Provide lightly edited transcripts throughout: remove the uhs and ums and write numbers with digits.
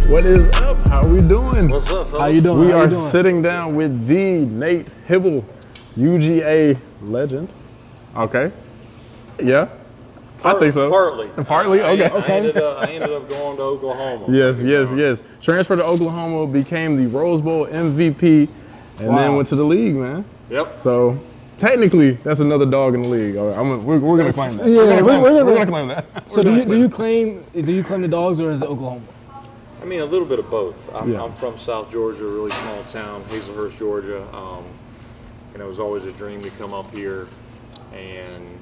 What is up? How are we doing? What's up, fellas? How you doing? We How you are doing? sitting down with the Nate Hybl, UGA legend. Okay. Yeah. I think so. Partly. Okay. I ended up going to Oklahoma. Yes. Transferred to Oklahoma, became the Rose Bowl MVP, and then went to the league, man. Yep. So technically, that's another dog in the league. All right, we're going to claim that. Yeah, we're going to claim that. So do you claim the Dogs or is it Oklahoma? I mean, a little bit of both. Yeah. I'm from South Georgia, a really small town, Hazelhurst, Georgia. And it was always a dream to come up here. And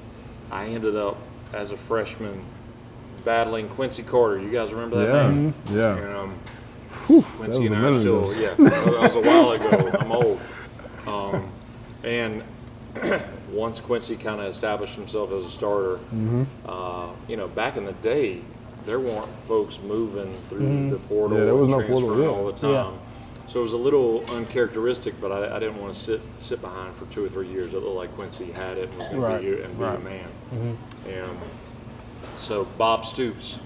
I ended up, as a freshman, battling Quincy Carter. You guys remember that name? Yeah. And, Quincy and I are still, that was a while ago. I'm old. And once Quincy kind of established himself as a starter, back in the day, there weren't folks moving through the portal. Yeah, there was no transferring portal all the time. Yeah. So it was a little uncharacteristic, but I didn't want to sit behind for 2 or 3 years. It looked like Quincy had it and was going to be a man. And so Bob Stoops,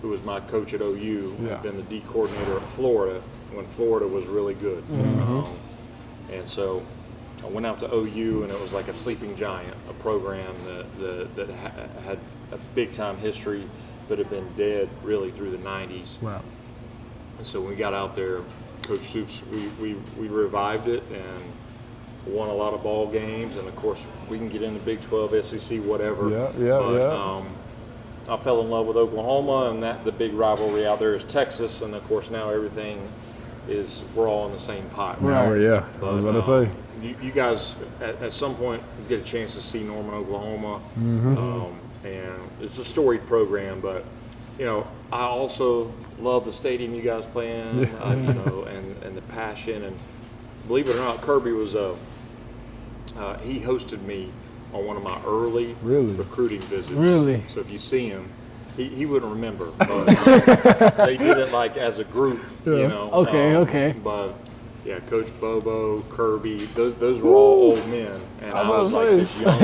who was my coach at OU, had been the D coordinator at Florida when Florida was really good. And so I went out to OU, and it was like a sleeping giant, a program that had a big-time history, but had been dead really through the 90s. Wow. And so when we got out there, Coach Stoops, we revived it and won a lot of ball games. And of course, we can get into Big 12, SEC, whatever. I fell in love with Oklahoma, and the big rivalry out there is Texas. And of course, now everything we're all in the same pot. Right. I was about to say. You guys, at some point, get a chance to see Norman, Oklahoma. And it's a storied program, but I also love the stadium you guys play in, and the passion. And believe it or not, Kirby was he hosted me on one of my early recruiting visits. Really? So if you see him, he wouldn't remember. But they did it like as a group, Okay. But yeah, Coach Bobo, Kirby, those were all old men, and I was like this young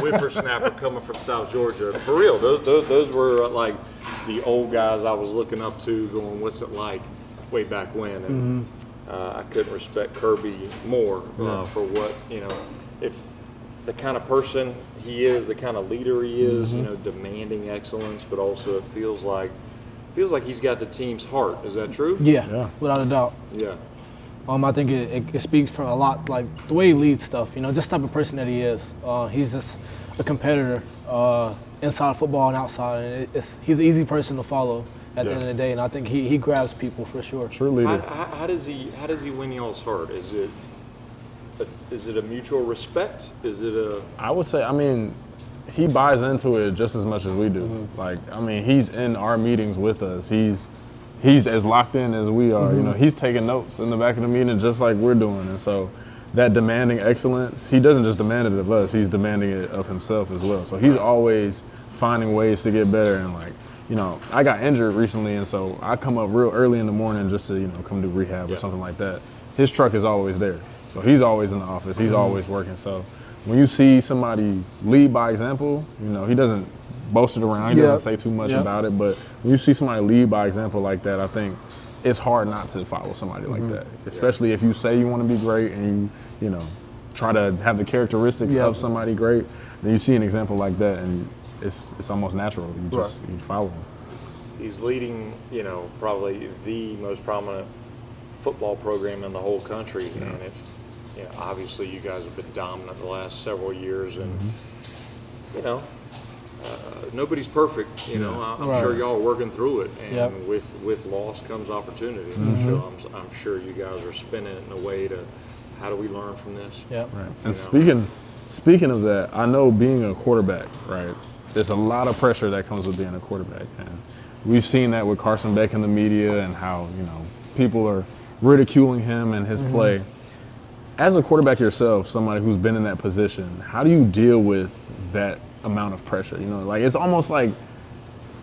whippersnapper coming from South Georgia. For real, those were like the old guys I was looking up to, going, "What's it like?" Way back when, and I couldn't respect Kirby more for what if the kind of person he is, the kind of leader he is, demanding excellence, but also it feels like he's got the team's heart. Is that true? Yeah. Without a doubt. Yeah. I think it speaks for a lot, like the way he leads stuff, just the type of person that he is. He's just a competitor inside football and outside, and he's an easy person to follow at the end of the day, and I think he grabs people for sure. True leader. How does he win y'all's heart? Is it a mutual respect? Is it I would say, he buys into it just as much as we do. He's in our meetings with us. He's as locked in as we are. He's taking notes in the back of the meeting just like we're doing. And so that demanding excellence, he doesn't just demand it of us, he's demanding it of himself as well. So he's always finding ways to get better. And I got injured recently, and so I come up real early in the morning just to, come do rehab or something like that. His truck is always there. So he's always in the office, he's always working. So when you see somebody lead by example, he doesn't boast it around, he doesn't say too much about it, but when you see somebody lead by example like that, I think it's hard not to follow somebody like that, especially if you say you want to be great and you try to have the characteristics of somebody great, then you see an example like that and it's almost natural. You follow him. He's leading, probably the most prominent football program in the whole country, and obviously you guys have been dominant the last several years, and nobody's perfect. I'm sure y'all are working through it, and with loss comes opportunity. So I'm sure you guys are spinning it in a way to, how do we learn from this? Yeah. Right. And speaking of that, I know being a quarterback, right? There's a lot of pressure that comes with being a quarterback, and we've seen that with Carson Beck in the media and how people are ridiculing him and his play. As a quarterback yourself, somebody who's been in that position, how do you deal with that amount of pressure? It's almost like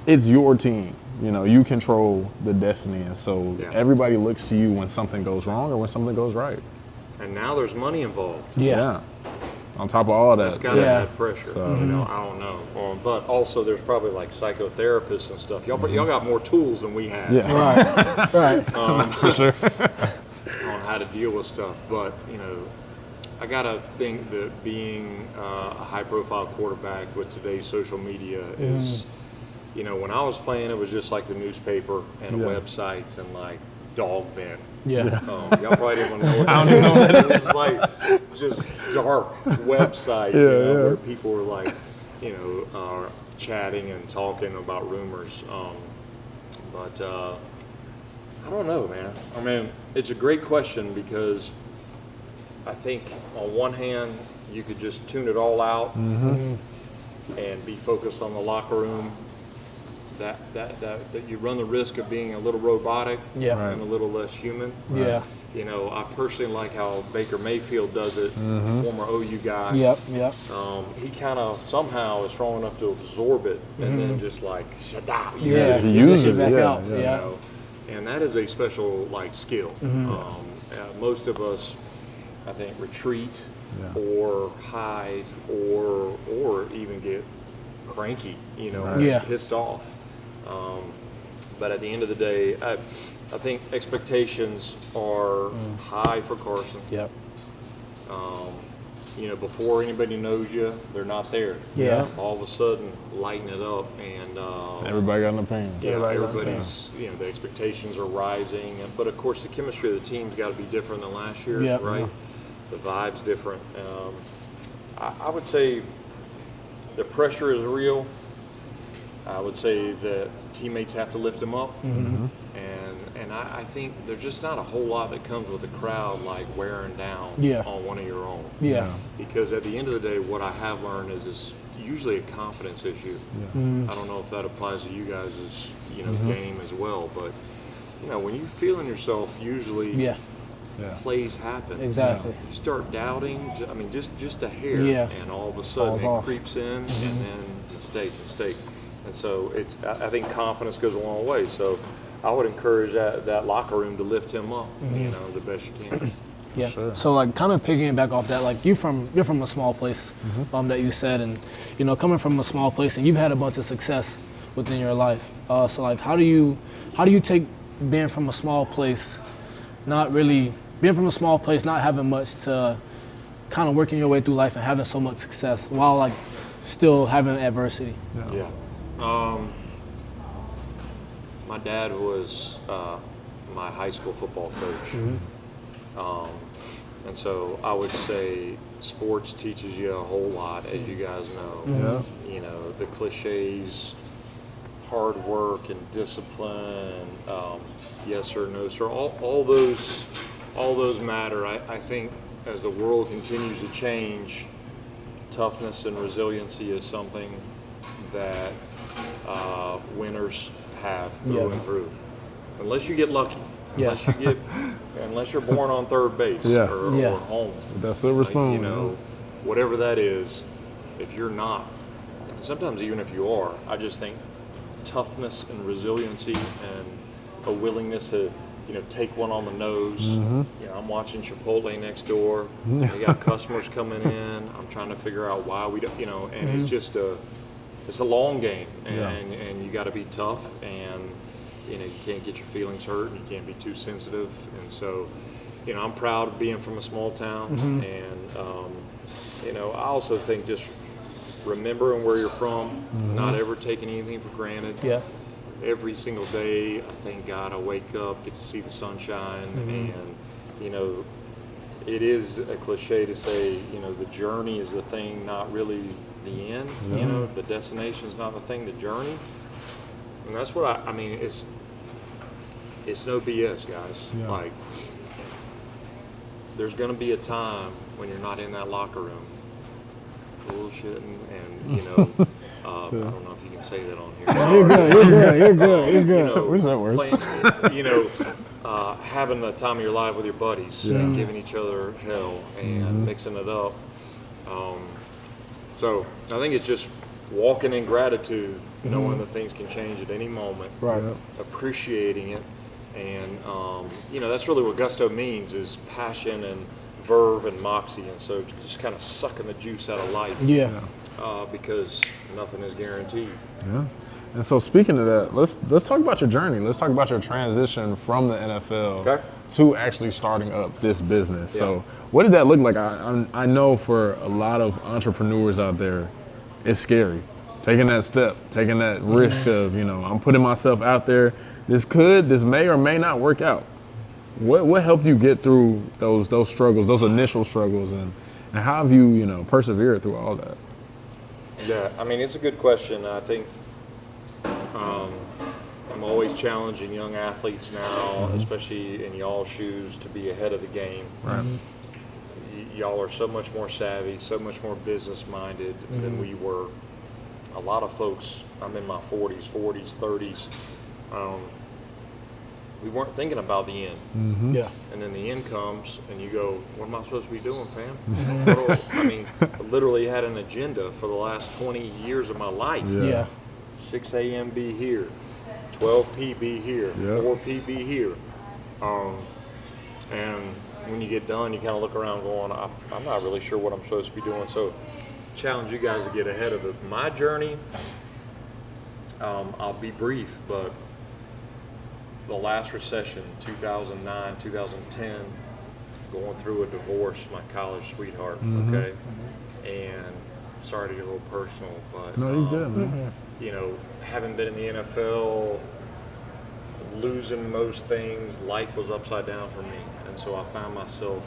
it's your team. You control the destiny, and so everybody looks to you when something goes wrong or when something goes right. And now there's money involved. Yeah. on top of all that. That's gotta add pressure. So, you know, I don't know. But also, there's probably like psychotherapists and stuff. Y'all got more tools than we have. Yeah. Right. For sure. On how to deal with stuff. But, you know, I gotta think that being a high-profile quarterback with today's social media is, you know, when I was playing, it was just like the newspaper and websites and like Dog Vent. Yeah. Y'all probably didn't know what that was. It was like just dark website, you know, where people were like, you know, chatting and talking about rumors. But I don't know, man. I mean, it's a great question because I think on one hand, you could just tune it all out and be focused on the locker room. That you run the risk of being a little robotic and a little less human. Yeah. You know, I personally like how Baker Mayfield does it, former OU guy. Yep. He kind of somehow is strong enough to absorb it and then just like, shada. He uses it back out. You know? And that is a special like skill. Most of us, I think, retreat or hide or even get cranky, you know, pissed off. But at the end of the day, I think expectations are high for Carson. Yep. You know, before anybody knows you, they're not there. Yeah. All of a sudden, lighten it up, and Everybody got an opinion. everybody's, you know, the expectations are rising. But of course, the chemistry of the team's got to be different than last year, right? Yeah. The vibe's different. I would say the pressure is real. I would say that teammates have to lift them up, and I think there's just not a whole lot that comes with the crowd like wearing down on one of your own. Yeah. Because at the end of the day, what I have learned is usually a confidence issue. I don't know if that applies to you guys' game as well, but you know, when you feel in yourself, usually plays happen. Exactly. You start doubting. I mean, just a hair, and all of a sudden it creeps in, and then mistake. And so I think confidence goes a long way. So I would encourage that locker room to lift him up, you know, the best you can. Yeah. Sure. So like kind of picking back off that, like you're from a small place, that you said, and you know, coming from a small place, and you've had a bunch of success within your life. So like, how do you take being from a small place, not having much, to kind of working your way through life and having so much success while like still having adversity? Yeah. My dad was my high school football coach. And so I would say sports teaches you a whole lot, as you guys know. You know, the cliches, hard work and discipline, yes sir, no sir, all those matter. I think as the world continues to change, toughness and resiliency is something that winners have through and through, unless you get lucky, unless you're born on third base or home. That's silver spoon. You know, whatever that is, if you're not, sometimes even if you are, I just think toughness and resiliency and a willingness to, you know, take one on the nose. You know, I'm watching Chipotle next door. They got customers coming in. I'm trying to figure out why we don't, you know, and it's just it's a long game, and you got to be tough, and you know, you can't get your feelings hurt, and you can't be too sensitive. And so, you know, I'm proud of being from a small town, and you know, I also think just remembering where you're from, not ever taking anything for granted. Every single day, I thank God I wake up, get to see the sunshine, and you know, it is a cliche to say, you know, the journey is the thing, not really the end. You know, the destination is not the thing, the journey. And that's what I mean, it's no BS, guys. Like, there's going to be a time when you're not in that locker room bullshitting, and you know, I don't know if you can say that on here. You're good. You know, Where's that word? You know, having the time of your life with your buddies, and giving each other hell and mixing it up. So I think it's just walking in gratitude, knowing that things can change at any moment, appreciating it, and you know, that's really what gusto means, is passion verve and moxie, and so just kind of sucking the juice out of life. Yeah. Because nothing is guaranteed. Yeah. And so speaking of that, let's talk about your journey. Let's talk about your transition from the NFL to actually starting up this business. Yeah. So what did that look like? I know for a lot of entrepreneurs out there, it's scary. Taking that step, taking that risk of, I'm putting myself out there. This may or may not work out. What helped you get through those struggles, those initial struggles, and how have you, persevered through all that? Yeah, I mean, it's a good question. I think I'm always challenging young athletes now, especially in y'all's shoes, to be ahead of the game. Right. Y'all are so much more savvy, so much more business-minded than we were. A lot of folks, I'm in my 40s, 30s, we weren't thinking about the end. Yeah. And then the end comes, and you go, what am I supposed to be doing, fam? I mean, I literally had an agenda for the last 20 years of my life. Yeah. 6 a.m. be here, 12 p. be here, 4 p. be here. And when you get done, you kind of look around going, I'm not really sure what I'm supposed to be doing. So challenge you guys to get ahead of it. My journey, I'll be brief, but the last recession, 2009, 2010, going through a divorce, my college sweetheart, okay? And sorry to get a little personal, but No, you're good, man. having been in the NFL, losing most things, life was upside down for me. And so I found myself,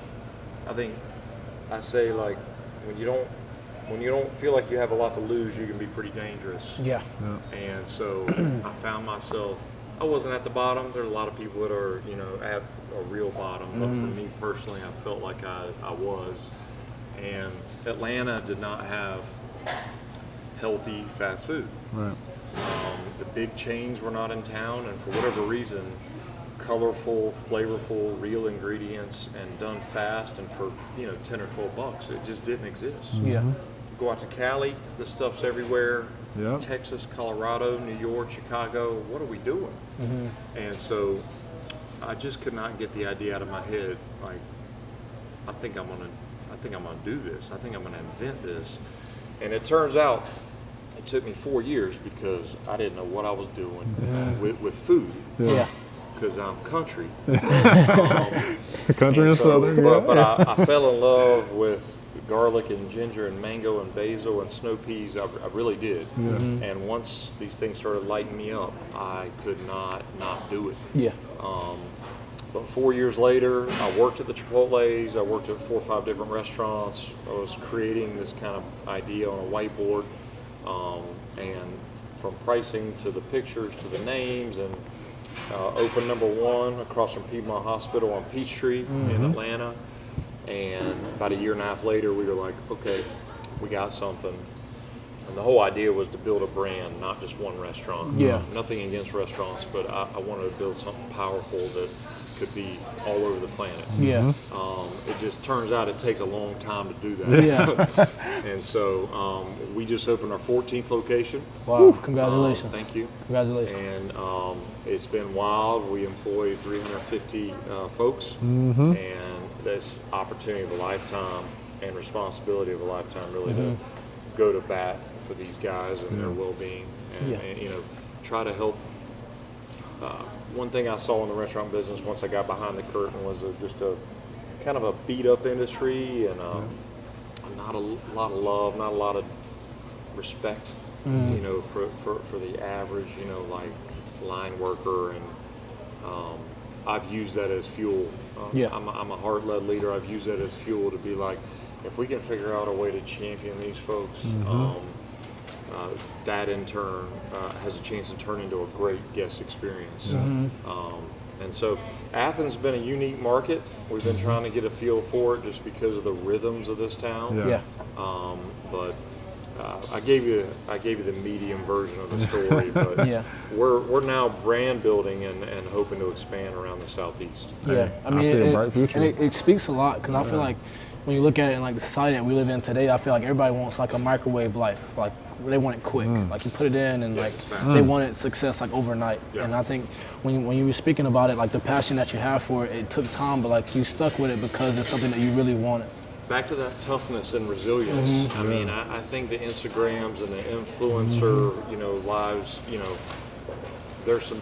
I say like, when you don't feel like you have a lot to lose, you can be pretty dangerous. Yeah. And so I found myself, I wasn't at the bottom. There's a lot of people that are, at a real bottom. But for me personally, I felt like I was. And Atlanta did not have healthy fast food. Right. The big chains were not in town, and for whatever reason, colorful, flavorful, real ingredients and done fast and for 10 or 12 bucks, it just didn't exist. Yeah. Go out to Cali, this stuff's everywhere. Yep. Texas, Colorado, New York, Chicago, what are we doing? And so I just could not get the idea out of my head, like, I think I'm gonna do this. I think I'm gonna invent this. And it turns out it took me 4 years because I didn't know what I was doing with food. Yeah. Because I'm country. Country and southern, but I fell in love with garlic and ginger and mango and basil and snow peas. I really did. And once these things started lighting me up, I could not do it. Yeah. But 4 years later, I worked at the Chipotle's. I worked at 4 or 5 different restaurants. I was creating this kind of idea on a whiteboard. And from pricing to the pictures to the names, and opened number 1 across from Piedmont Hospital on Peachtree in Atlanta. And about a year and a half later, we were like, okay, we got something. And the whole idea was to build a brand, not just one restaurant. Yeah. Nothing against restaurants, but I wanted to build something powerful that could be all over the planet. Yeah. It just turns out it takes a long time to do that. Yeah. And so we just opened our 14th location. Wow. Congratulations. Thank you. Congratulations. And it's been wild. We employ 350 folks, and this opportunity of a lifetime and responsibility of a lifetime really to go to bat for these guys and their well-being, and try to help. One thing I saw in the restaurant business once I got behind the curtain was just a kind of a beat-up industry, and not a lot of love, not a lot of respect, for the average, like line worker, and I've used that as fuel. I'm a heart-led leader. I've used that as fuel to be like, if we can figure out a way to champion these folks, that in turn has a chance to turn into a great guest experience. And so Athens has been a unique market. We've been trying to get a feel for it just because of the rhythms of this town. But I gave you the medium version of the story, but we're now brand building and hoping to expand around the Southeast. Yeah, I mean, see a bright future. And it speaks a lot, because I feel like when you look at it in like the society that we live in today, I feel like everybody wants like a microwave life. Like they want it quick. Like you put it in and like it's they wanted success like overnight. Yeah. And I think when you were speaking about it, like the passion that you have for it, it took time, but like you stuck with it because it's something that you really wanted. Back to that toughness and resilience. I mean, I think the Instagrams and the influencer, you know, lives, you know, there's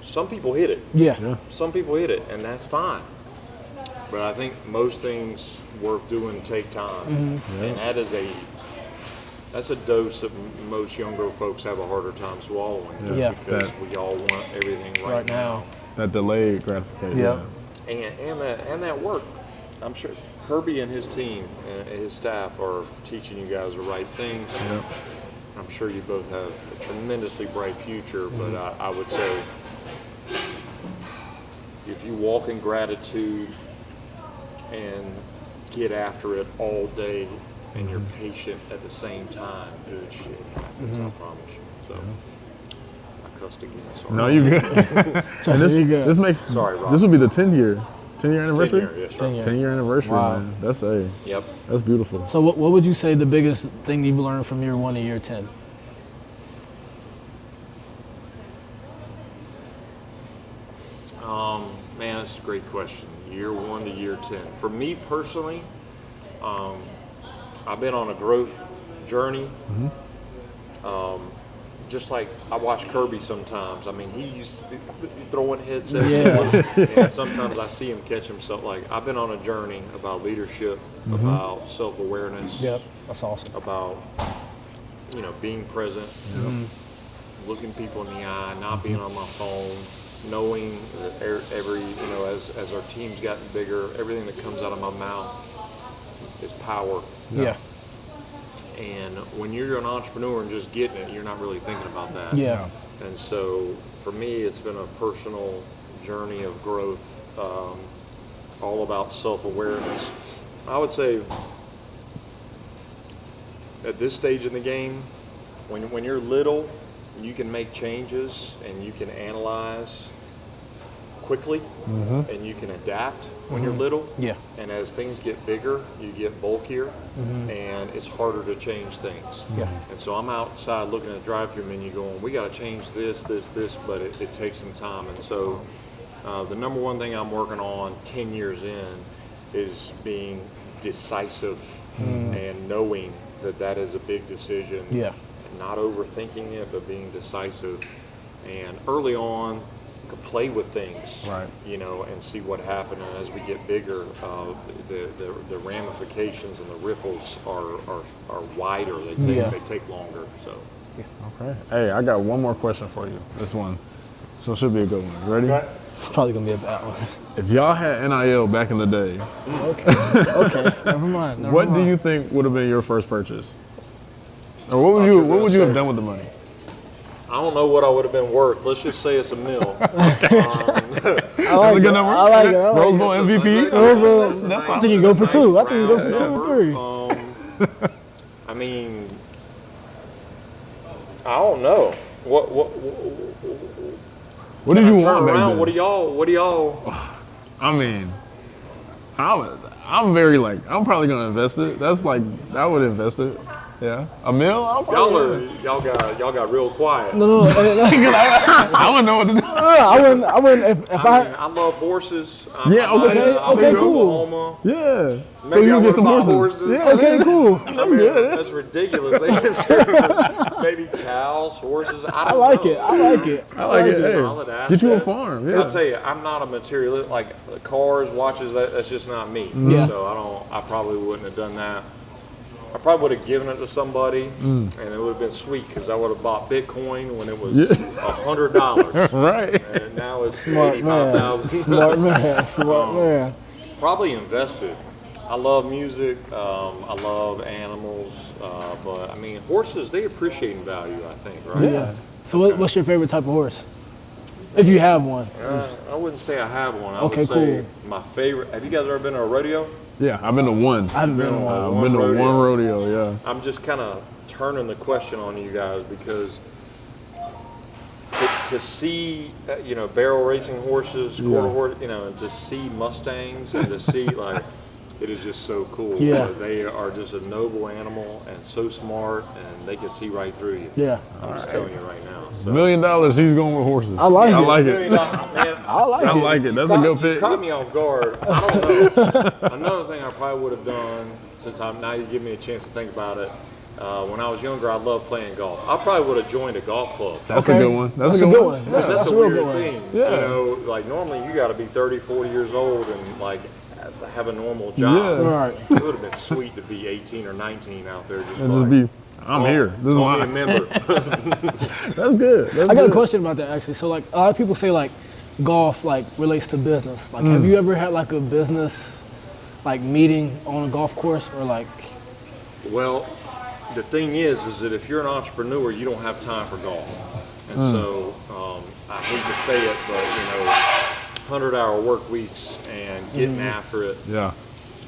some people hit it. Yeah. Some people hit it, and that's fine. But I think most things worth doing take time, and that's a dose that most younger folks have a harder time swallowing. Yeah. Because we all want everything right now. That delayed gratification. Yeah. And that work. I'm sure Kirby and his team and his staff are teaching you guys the right things. Yep. I'm sure you both have a tremendously bright future, but I would say if you walk in gratitude and get after it all day and you're patient at the same time, good shit happens, I promise you. So I cussed again, sorry. No, you good. And this makes Sorry, Rob. this would be the 10-year anniversary. 10 year, yes, right. 10-year. 10-year anniversary, Wow. man. That's beautiful. So what would you say the biggest thing you've learned from year 1 to year 10? Man, that's a great question. Year 1 to year 10. For me personally, I've been on a growth journey. Just like I watch Kirby sometimes. I mean, he's throwing headsets. And sometimes I see him catch himself. Like, I've been on a journey about leadership, about self-awareness. Yep, that's awesome. About, you know, being present, looking people in the eye, not being on my phone, knowing that every, you know, as our team's gotten bigger, everything that comes out of my mouth is power. Yeah. And when you're an entrepreneur and just getting it, you're not really thinking about that. Yeah. And so for me, it's been a personal journey of growth, all about self-awareness. I would say at this stage in the game, when you're little, you can make changes and you can analyze quickly and you can adapt when you're little. Yeah. And as things get bigger, you get bulkier and it's harder to change things. Yeah. And so I'm outside looking at the drive-through menu going, we got to change this, but it takes some time. And so the number one thing I'm working on 10 years in is being decisive and knowing that is a big decision. Yeah. Not overthinking it, but being decisive. And early on, could play with things, Right. you know, and see what happened. And as we get bigger, the ramifications and the ripples are wider. They take longer. So. Okay. Hey, I got one more question for you. This one. So it should be a good one. Ready? It's probably going to be a bad one. If y'all had NIL back in the day, Okay. Never mind. what do you think would have been your first purchase? Or what would you have done with the money? I don't know what I would have been worth. Let's just say it's $1 million. I like a it. good number? I like it. I like Rose it. Bowl MVP? I think you go for 2. I think you go for 2 or 3. I mean, I don't know. What did you Turn want back around. then? What do y'all? I mean, I'm very like, I'm probably gonna invest it. That's like, I would invest it. Yeah, $1 million. Y'all got real quiet. No. I wouldn't know what to do. I wouldn't. If I love horses. Yeah, okay, okay, cool. Oklahoma. Yeah. So Maybe you I can get some would've bought horses. horses. Yeah, Okay, cool. That's good. That's ridiculous answer. Maybe cows, horses. I don't like know. it. I like it. I like it. Hey, Solid get you a asset. farm. Yeah. I'll tell you, I'm not a materialist. Like cars, watches. That's just not me. Yeah. So I probably wouldn't have done that. I probably would have given it to somebody, and it would have been sweet because I would have bought Bitcoin when it was $100, Right. and now it's Smart man. $85,000. Smart man. Probably invested. I love music. I love animals, but I mean horses. They appreciate in value. I think, right? Yeah. So what's your favorite type of horse? If you have one. I wouldn't say I have one. I Okay, would say cool. my favorite. Have you guys ever been to a rodeo? Yeah, I've been to one. I've been one. I've been to one rodeo, yeah. I'm just kind of turning the question on you guys because to see, barrel racing horses, quarter horse, and to see Mustangs and to see like It is just so cool. Yeah. They are just a noble animal and so smart, and they can see right through you. Yeah. I'm just telling you right now. So. $1 million, he's going with horses. I like it. I like Man, it. I like it. I like it. That's a good pick. Caught me off guard. I don't know. Another thing I probably would have done, since now you give me a chance to think about it. When I was younger, I loved playing golf. I probably would have joined a golf club. That's a good one. That's a good one. That's That's a a real weird good one. thing. Yeah. You know, like normally you got to be 30, 40 years old and like have a normal job. Yeah. Right. It would have been sweet to be 18 or 19 out there just, And just be, I'm here. This is call me a mine. member. That's good. That's I got a good. question about that actually. So like a lot of people say like golf like relates to business. Like have you ever had like a business like meeting on a golf course or like? Well, the thing is that if you're an entrepreneur, you don't have time for golf. And so I hate to say it, but you know, 100-hour work weeks and getting after it. Yeah.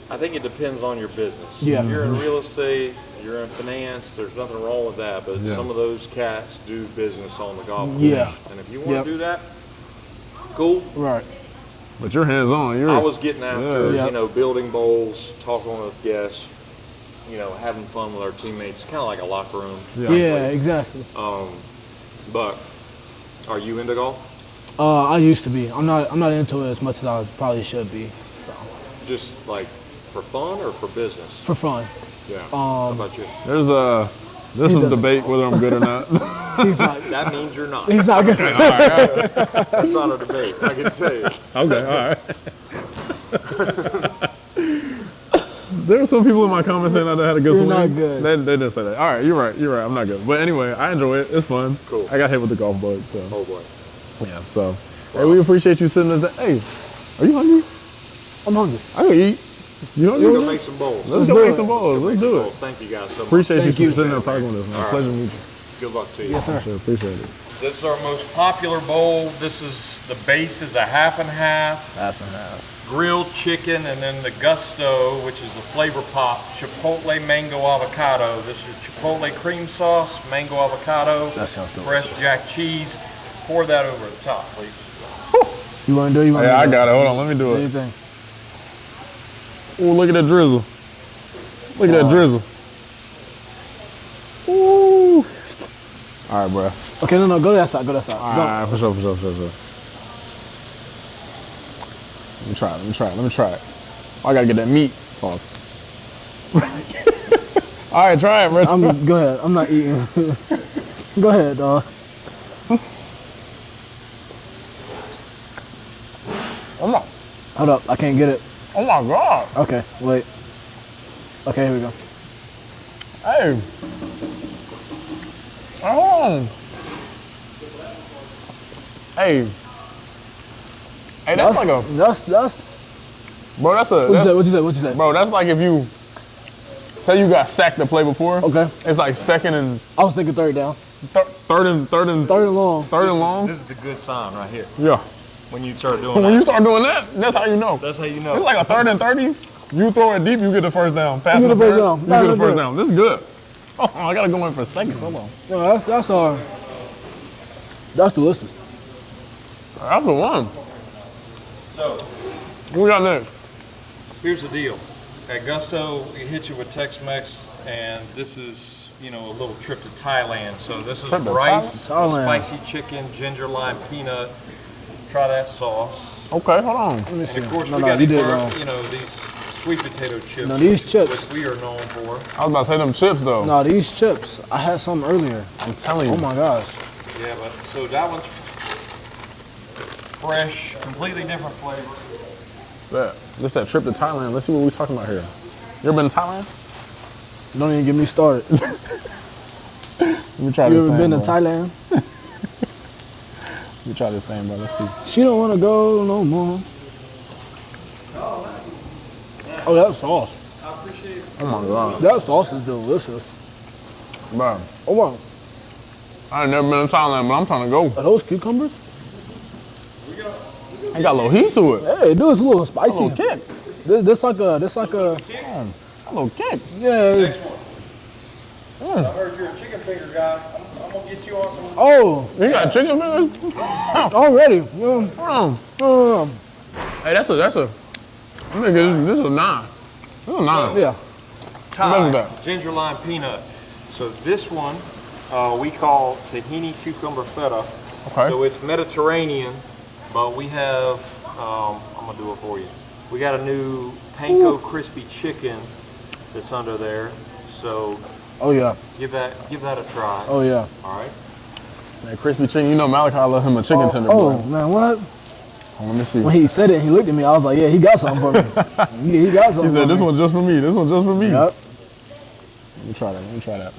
I think it depends on your business. Yeah. If you're in real estate, you're in finance, there's nothing wrong with that, but Yeah. some of those cats do business on the golf course. Yeah. And if you want Yep. to do that, cool. Right. But you're hands on. I was getting after, Yeah. you know, building bowls, talking with guests, you know, having fun with our teammates, kind of like a locker room. Yeah, exactly. But are you into golf? I used to be. I'm not into it as much as I probably should be. So Just like for fun or for business? for fun. Yeah. How about you? There's some debate whether I'm good or not. He's not. That means you're not. He's not good. That's not a debate, I can tell you. Okay, all right. There were some people in my comments saying I had a good You're swing. not good. They didn't say that. All right, you're right. I'm not good. But anyway, I enjoy it. It's fun. Cool. I got hit with the golf bug, so Oh boy. yeah. So, hey, we appreciate you sitting there. Hey, are you hungry? I'm hungry. I can eat. You Let's go hungry? make some bowls. Let's do go make it. some balls. Let's do it. Thank you guys so much. Appreciate Thank you you. sitting there talking with us, man. All right. Pleasure to meet you. Good luck to you. Yes, sir. Sure, appreciate it. This is our most popular bowl. This is, the base is a half and half. Half and half. Grilled chicken, and then the gusto, which is the flavor pop, chipotle mango avocado. This is chipotle cream sauce, mango avocado, That sounds good. fresh jack cheese. Pour that over the top, please. You want to do it? You want Hey, to I got it. Hold on, let me do What do you it. think? Ooh, look at that drizzle. Look at that drizzle. Ooh. All right, bro. Okay, no, go to that side. Go to that side. All Go. right, for sure. Let me try it. Oh, I gotta get that meat. Pause. All right, try it, bro. Go ahead. I'm not eating. Go ahead, dog. Oh my, Hold up. I can't get it. oh my God. Okay, wait. Okay, here we go. Hey. Oh. Hey. Hey, that's like a, That's bro, that's a, what you say? bro, that's like if you, say you got sacked the play before. Okay. It's like second and, I was thinking third down. third and Third and long. long. This is the good sign right here. Yeah. When you start doing When that, you start doing that, that's how you know. that's how you know. It's like a third and 30. You throw it deep, you get the first down. Pass You the get the first first, down. you That's get the first good. down. This is good. Oh, I gotta go in for a second. Hold on. No, that's delicious. That's the one. So, What we got next? here's the deal. At Gusto, we hit you with Tex-Mex, and this is, you know, a little trip to Thailand. So this is Trip to rice, Thailand? spicy chicken, ginger lime peanut. Try that sauce. Okay, hold on. Let me see. And of course, No, we no, got you these, did it wrong. you know, these sweet potato chips. No, these chips. which we are known for. I was about to say them chips though. No, these chips. I had some earlier. I'm telling you. Oh my gosh. Yeah, but so that one's fresh, completely different flavor. Yeah. Just that trip to Thailand. Let's see what we're talking about here. You ever been to Thailand? Don't even get me started. Let me try You this ever thing, been to bro. Thailand? Let me try this thing, bro. Let's see. She don't want to go no more. Oh, that sauce. Oh my God. That sauce is delicious. Bro, Oh wow. I ain't never been to Thailand, but I'm trying to go. Are those cucumbers? It got a little heat to it. Hey, dude, it's a little A spicy. little kick. This like a, A little kick. yeah. Next one. I heard you're a chicken finger guy. I'm gonna get you on some. Oh, You got chicken fingers? already. Yeah. Hey, that's a, I'm gonna get this is a 9. Oh, nice. Yeah. Remember Thai, that. ginger lime peanut. So this one we call tahini cucumber feta. Okay. So it's Mediterranean, but we have, I'm gonna do it for you. We got a new panko crispy chicken that's under there. So Oh yeah. give that a try. Oh yeah. All right. That crispy chicken, you know Malachi love him a chicken tender. Oh boy. man, what? Oh, let me see. When he said it, and he looked at me. I was like, yeah, he got something for me. he got something. He said, for this me. one's just for me. This one's just for me. Yep. Let me try that. Let me try that.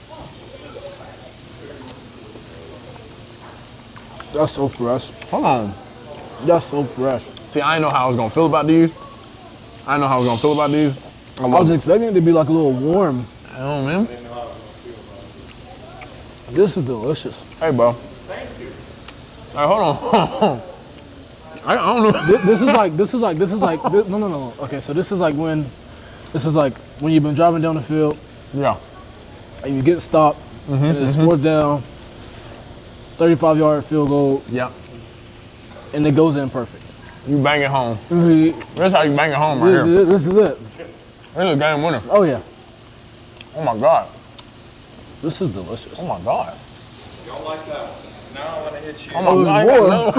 That's so fresh. Hold on. That's so fresh. See, I didn't know how I was gonna feel about these. I didn't know how I was gonna feel about these. I was expecting it to be like a little warm. I don't know, man. This is delicious. Hey, bro. Thank you. Hey, hold on. I don't know. This is like no. Okay, so this is like when you've been driving down the field Yeah. and you get stopped and it's fourth down, 35-yard field goal, Yeah. and it goes in perfect. You bang it home. This That's how you bang it home right here. is it. This is a game winner. Oh yeah, Oh my God. this is delicious. Oh my God. Y'all like that? Now I'm gonna hit you. Oh my God.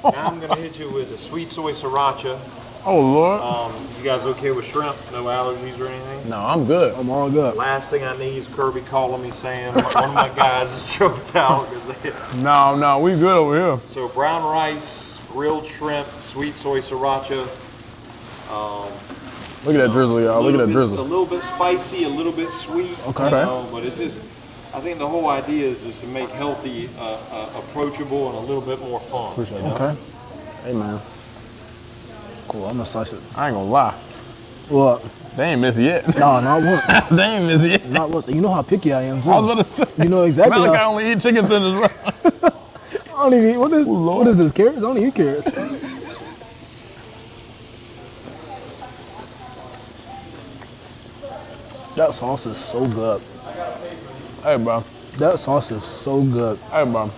Now I'm gonna hit you with the sweet soy sriracha. Oh Lord. You guys okay with shrimp? No allergies or anything? No, I'm good. I'm all good. Last thing I need is Kirby calling me saying one of my guys is choked out. No, we good over here. So brown rice, grilled shrimp, sweet soy sriracha. Look at that drizzle, y'all. Look at that A drizzle. little bit spicy, a little bit sweet. Okay. You know, but it just, I think the whole idea is just to make healthy approachable and a little bit more fun. You know? Okay, Hey man, cool. I'm gonna slice it. I ain't gonna lie. What? They ain't miss it yet. No, not once. They ain't miss it yet. Not once. You know how picky I am too. I was about to say. You know exactly. Malachi How, only eat chicken tenders, bro. I don't even eat. What is? Lord. What is this? Carrots? I don't eat carrots. That sauce is so good. Hey, bro. That sauce is so good. Hey, bro.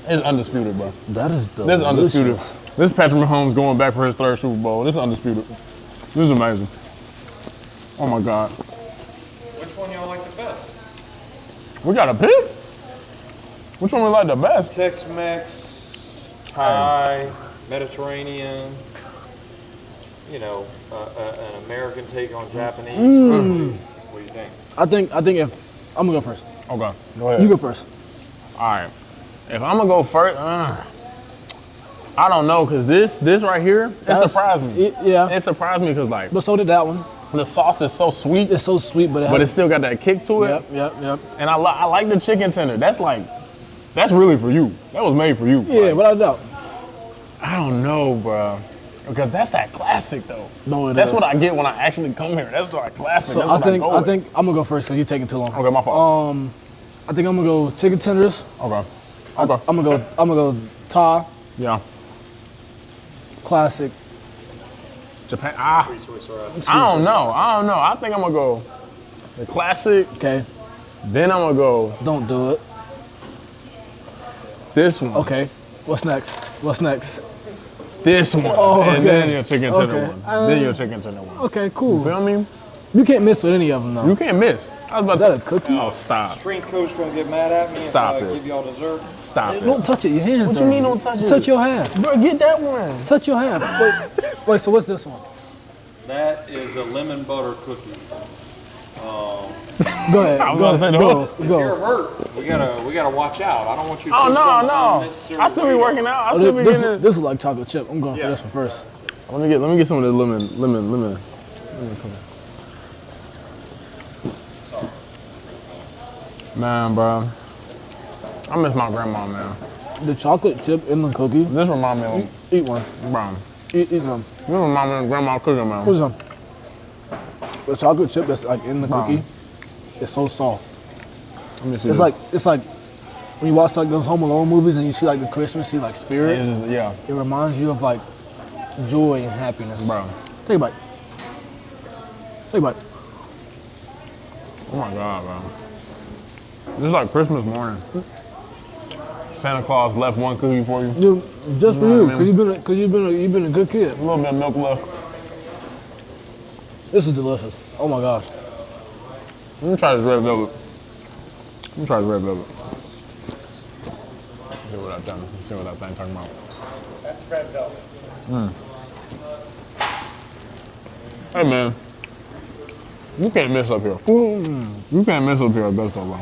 It's undisputed, bro. That is delicious. This is undisputed. This Patrick Mahomes going back for his third Super Bowl. This is undisputed. This is amazing. Oh my God. Which one y'all like the best? We got a pick? Which one we like the best? Tex-Mex, Thai, Mediterranean. You know, an American take on Japanese. What do you think? I think if I'm gonna go first. Okay, go ahead. You go first. All right. If I'm gonna go first, I don't know, cause this right here, it surprised me. Yeah. It surprised me because like But so did that one. the sauce is so sweet, It's so sweet, but but it still got that kick to it. Yep. And I like the chicken tender. That's really for you. That was made for you. Yeah, Like, without a doubt. I don't know, bro. Because that's that classic though. No, That's is. what I get when I actually come here. That's like classic. So That's I what think go I with. think I'm gonna go first because you're taking too long. Okay, my fault. I think I'm gonna go chicken tenders. Okay. I'm gonna go Thai Yeah. classic. Japan. Sweet soy sriracha. I don't know. I think I'm gonna go the classic. Okay, Then I'm gonna go don't do it. this one. Okay, what's next? This one. Oh, And okay. then your chicken tender Okay. one. Then your chicken tender one. Okay, cool. Feel me? You can't miss with any of them though. You can't miss. I was about Is that to a say. cookie? Oh, stop. Strength coach gonna get mad at me Stop if I it. give y'all dessert. Stop it. Don't touch it. Your hands. What you dirty. mean don't touch it? Touch your hand. Bro, get that one. Touch your hand. Wait. So what's this one? That is a lemon butter cookie. Go ahead. I was about to say the whole. You're Go. hurt. We gotta watch out. I don't want you to Oh, do no. something unnecessary I still be weight working on. out. I Oh, still be this, getting it. this is like chocolate chip. I'm going Yeah. for this one first. Let me get some of the lemon. Man, bro. I miss my grandma, man. The chocolate chip in the cookie. This remind me of, Eat one. bro. Eat some. This remind me of grandma cooking, man. What's some? The chocolate chip that's like in the cookie. It's so soft. Let me see It's this. like when you watch like those Home Alone movies and you see like the Christmassy like spirit. It's just, yeah, It reminds you of like joy and happiness. bro. Take a bite. Take a bite. Oh my God, bro. This is like Christmas morning. Santa Claus left one cookie for you. Just for You know you, what I mean? because you've been a good kid. A little bit of milk left. This is delicious. Oh my gosh. Let me try this red velvet. See what that thing talking about. That's red velvet. Hey man, you can't miss up here. You can't miss up here at Gusto, bro.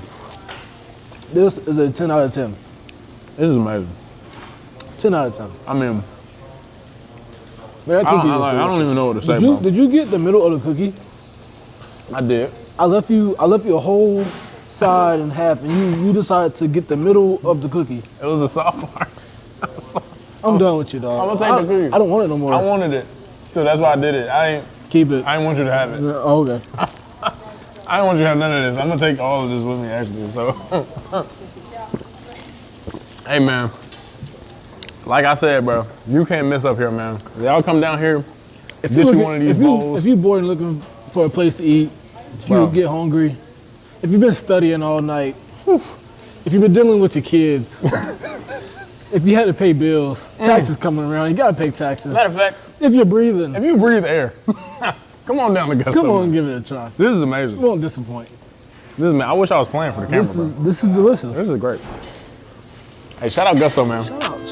This is a 10 out of 10. This is amazing. 10 out of 10. I mean, Man, that I cookie is don't delicious. even know what to say, Did you, bro. did you get the middle of the cookie? I did. I left you a whole side and half, and you decided to get the middle of the cookie. It was a soft part. I'm done with you, dog. I'm gonna take the cookie. I don't want it no more. I wanted it, so that's why I did it. Keep it. I didn't want you to have it. Oh, okay. I didn't want you to have none of this. I'm gonna take all of this with me, actually. So, hey man, like I said, bro, you can't miss up here, man. Y'all come down here, get you one of these bowls. If you're bored and looking for a place to eat, if you get hungry, if you've been studying all night, if you've been dealing with your kids, if you had to pay bills, taxes coming around, you gotta pay taxes. Matter of fact, If you're breathing, if you breathe air, come on down to Gusto. come on, man. give it a try. This is amazing. You won't disappoint. I wish I was playing for the camera, bro. This is delicious. This is great. Hey, shout out Gusto, man. Shout out.